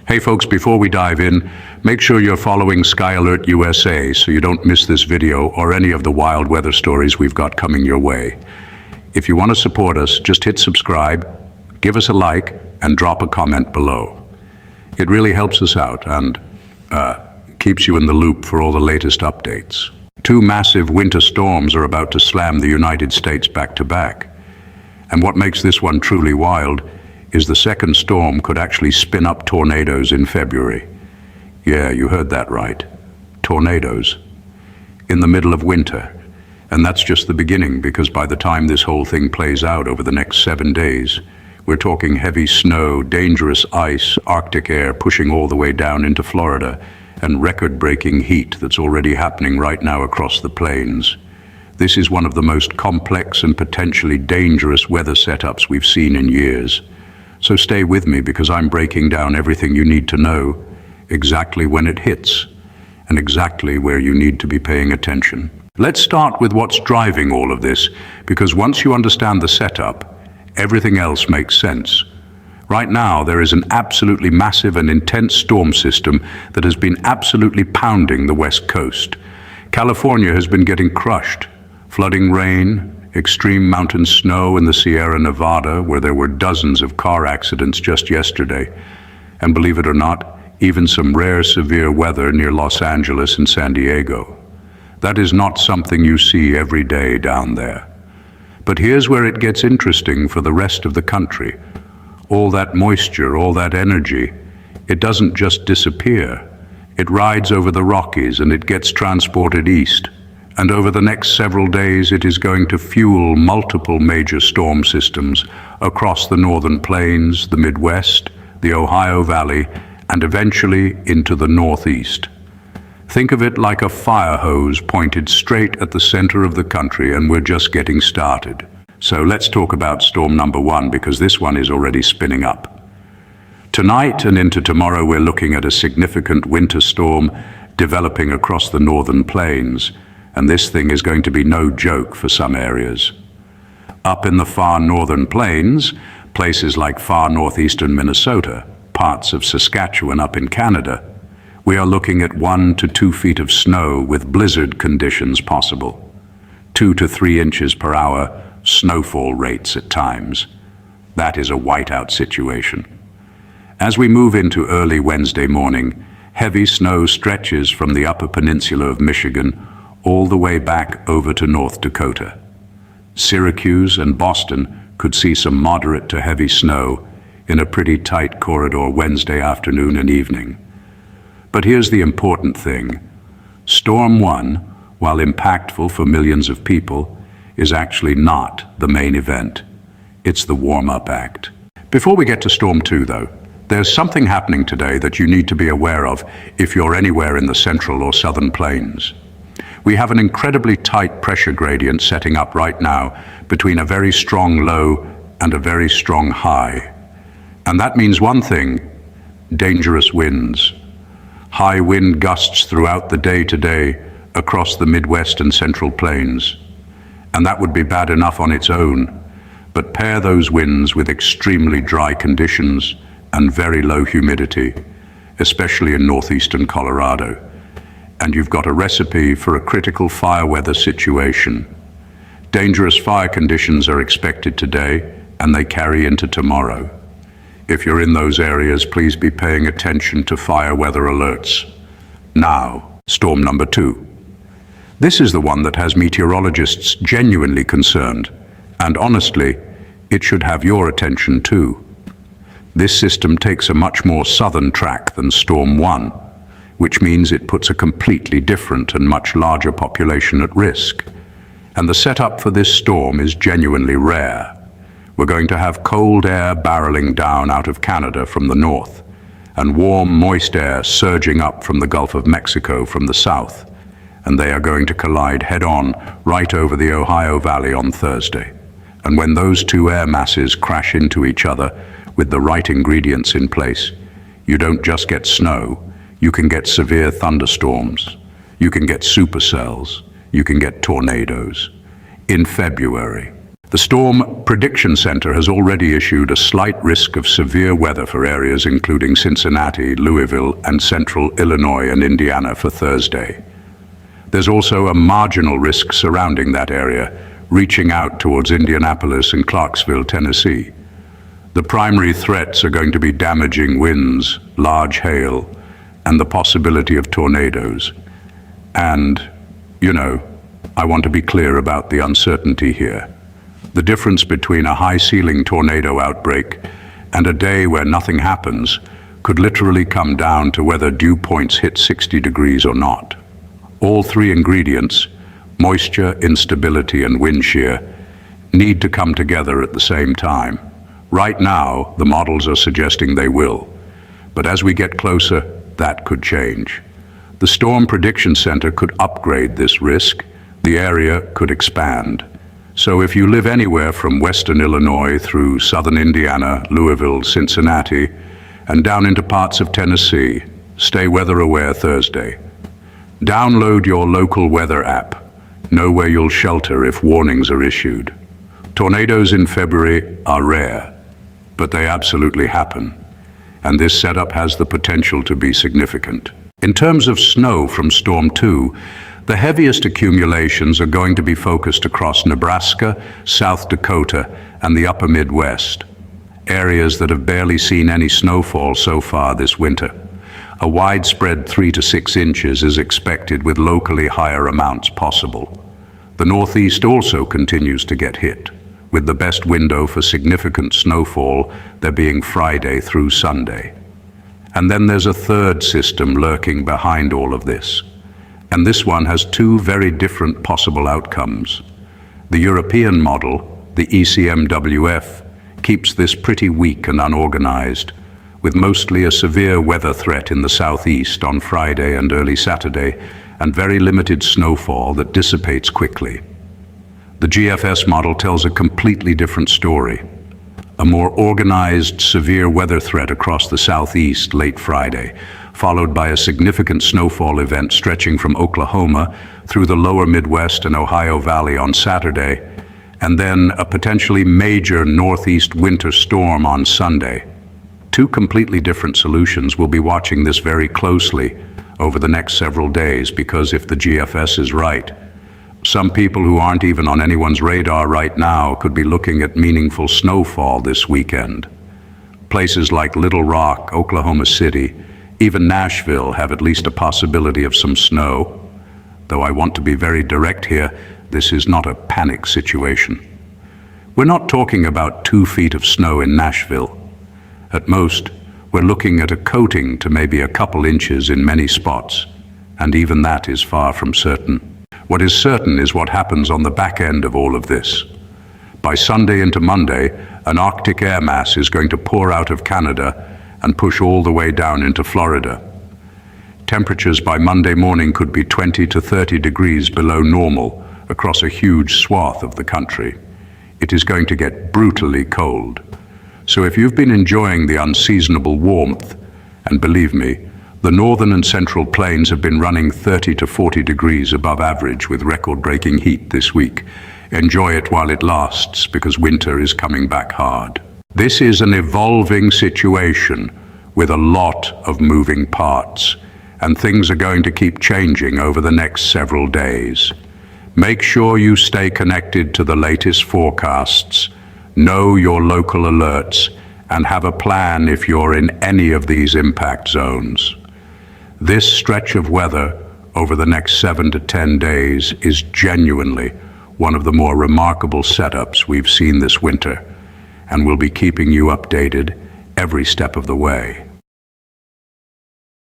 Hey folks, before we dive in, make sure you're following Sky Alert USA so you don't miss this video or any of the wild weather stories we've got coming your way. If you want to support us, just hit subscribe, give us a like, and drop a comment below. It really helps us out and keeps you in the loop for all the latest updates. Two massive winter storms are about to slam the United States back to back. And what makes this one truly wild is the second storm could actually spin up tornadoes in February. Yeah, you heard that right. Tornadoes. In the middle of winter. And that's just the beginning, because by the time this whole thing plays out over the next 7 days, we're talking heavy snow, dangerous ice, Arctic air pushing all the way down into Florida, and record-breaking heat that's already happening right now across the plains. This is one of the most complex and potentially dangerous weather setups we've seen in years. So stay with me, because I'm breaking down everything you need to know, exactly when it hits, and exactly where you need to be paying attention. Let's start with what's driving all of this, because once you understand the setup, everything else makes sense. Right now, there is an absolutely massive and intense storm system that has been absolutely pounding the West Coast. California has been getting crushed. Flooding rain, extreme mountain snow in the Sierra Nevada, where there were dozens of car accidents just yesterday. And believe it or not, even some rare severe weather near Los Angeles and San Diego. That is not something you see every day down there. But here's where it gets interesting for the rest of the country. All that moisture, all that energy, it doesn't just disappear. It rides over the Rockies and it gets transported east. And over the next several days, it is going to fuel multiple major storm systems across the northern plains, the Midwest, the Ohio Valley, and eventually into the Northeast. Think of it like a fire hose pointed straight at the center of the country, and we're just getting started. So let's talk about storm number 1, because this one is already spinning up. Tonight and into tomorrow, we're looking at a significant winter storm developing across the northern plains. And this thing is going to be no joke for some areas. Up in the far northern plains, places like far northeastern Minnesota, parts of Saskatchewan up in Canada, we are looking at 1 to 2 feet of snow with blizzard conditions possible. 2 to 3 inches per hour snowfall rates at times. That is a whiteout situation. As we move into early Wednesday morning, heavy snow stretches from the upper peninsula of Michigan all the way back over to North Dakota. Syracuse and Boston could see some moderate to heavy snow in a pretty tight corridor Wednesday afternoon and evening. But here's the important thing. Storm 1, while impactful for millions of people, is actually not the main event. It's the warm-up act. Before we get to Storm 2, though, there's something happening today that you need to be aware of if you're anywhere in the central or southern plains. We have an incredibly tight pressure gradient setting up right now between a very strong low and a very strong high. And that means one thing: dangerous winds. High wind gusts throughout the day today across the Midwest and Central Plains. And that would be bad enough on its own, but pair those winds with extremely dry conditions and very low humidity, especially in northeastern Colorado. And you've got a recipe for a critical fire weather situation. Dangerous fire conditions are expected today, and they carry into tomorrow. If you're in those areas, please be paying attention to fire weather alerts. Now, storm number 2. This is the one that has meteorologists genuinely concerned, and honestly, it should have your attention too. This system takes a much more southern track than Storm 1, which means it puts a completely different and much larger population at risk. And the setup for this storm is genuinely rare. We're going to have cold air barreling down out of Canada from the north, and warm, moist air surging up from the Gulf of Mexico from the south. And they are going to collide head-on right over the Ohio Valley on Thursday. And when those two air masses crash into each other with the right ingredients in place, you don't just get snow, you can get severe thunderstorms, you can get supercells, you can get tornadoes in February. The Storm Prediction Center has already issued a slight risk of severe weather for areas including Cincinnati, Louisville, and central Illinois and Indiana for Thursday. There's also a marginal risk surrounding that area, reaching out towards Indianapolis and Clarksville, Tennessee. The primary threats are going to be damaging winds, large hail, and the possibility of tornadoes. And, I want to be clear about the uncertainty here. The difference between a high-ceiling tornado outbreak and a day where nothing happens could literally come down to whether dew points hit 60 degrees or not. All three ingredients, moisture, instability, and wind shear, need to come together at the same time. Right now, the models are suggesting they will, but as we get closer, that could change. The Storm Prediction Center could upgrade this risk. The area could expand. So if you live anywhere from western Illinois through southern Indiana, Louisville, Cincinnati, and down into parts of Tennessee, stay weather aware Thursday. Download your local weather app. Know where you'll shelter if warnings are issued. Tornadoes in February are rare, but they absolutely happen, and this setup has the potential to be significant. In terms of snow from Storm 2, the heaviest accumulations are going to be focused across Nebraska, South Dakota, and the upper Midwest, areas that have barely seen any snowfall so far this winter. A widespread 3 to 6 inches is expected, with locally higher amounts possible. The Northeast also continues to get hit, with the best window for significant snowfall there being Friday through Sunday. And then there's a third system lurking behind all of this. And this one has two very different possible outcomes. The European model, the ECMWF, keeps this pretty weak and unorganized, with mostly a severe weather threat in the southeast on Friday and early Saturday, and very limited snowfall that dissipates quickly. The GFS model tells a completely different story. A more organized, severe weather threat across the southeast late Friday, followed by a significant snowfall event stretching from Oklahoma through the lower Midwest and Ohio Valley on Saturday, and then a potentially major northeast winter storm on Sunday. Two completely different solutions. We'll be watching this very closely over the next several days, because if the GFS is right, some people who aren't even on anyone's radar right now could be looking at meaningful snowfall this weekend. Places like Little Rock, Oklahoma City, even Nashville have at least a possibility of some snow. Though I want to be very direct here, this is not a panic situation. We're not talking about 2 feet of snow in Nashville. At most, we're looking at a coating to maybe a couple inches in many spots, and even that is far from certain. What is certain is what happens on the back end of all of this. By Sunday into Monday, an Arctic air mass is going to pour out of Canada and push all the way down into Florida. Temperatures by Monday morning could be 20 to 30 degrees below normal across a huge swath of the country. It is going to get brutally cold. So if you've been enjoying the unseasonable warmth, and believe me, the northern and central plains have been running 30 to 40 degrees above average with record-breaking heat this week. Enjoy it while it lasts, because winter is coming back hard. This is an evolving situation with a lot of moving parts, and things are going to keep changing over the next several days. Make sure you stay connected to the latest forecasts, know your local alerts, and have a plan if you're in any of these impact zones. This stretch of weather over the next 7 to 10 days is genuinely one of the more remarkable setups we've seen this winter, and we'll be keeping you updated every step of the way.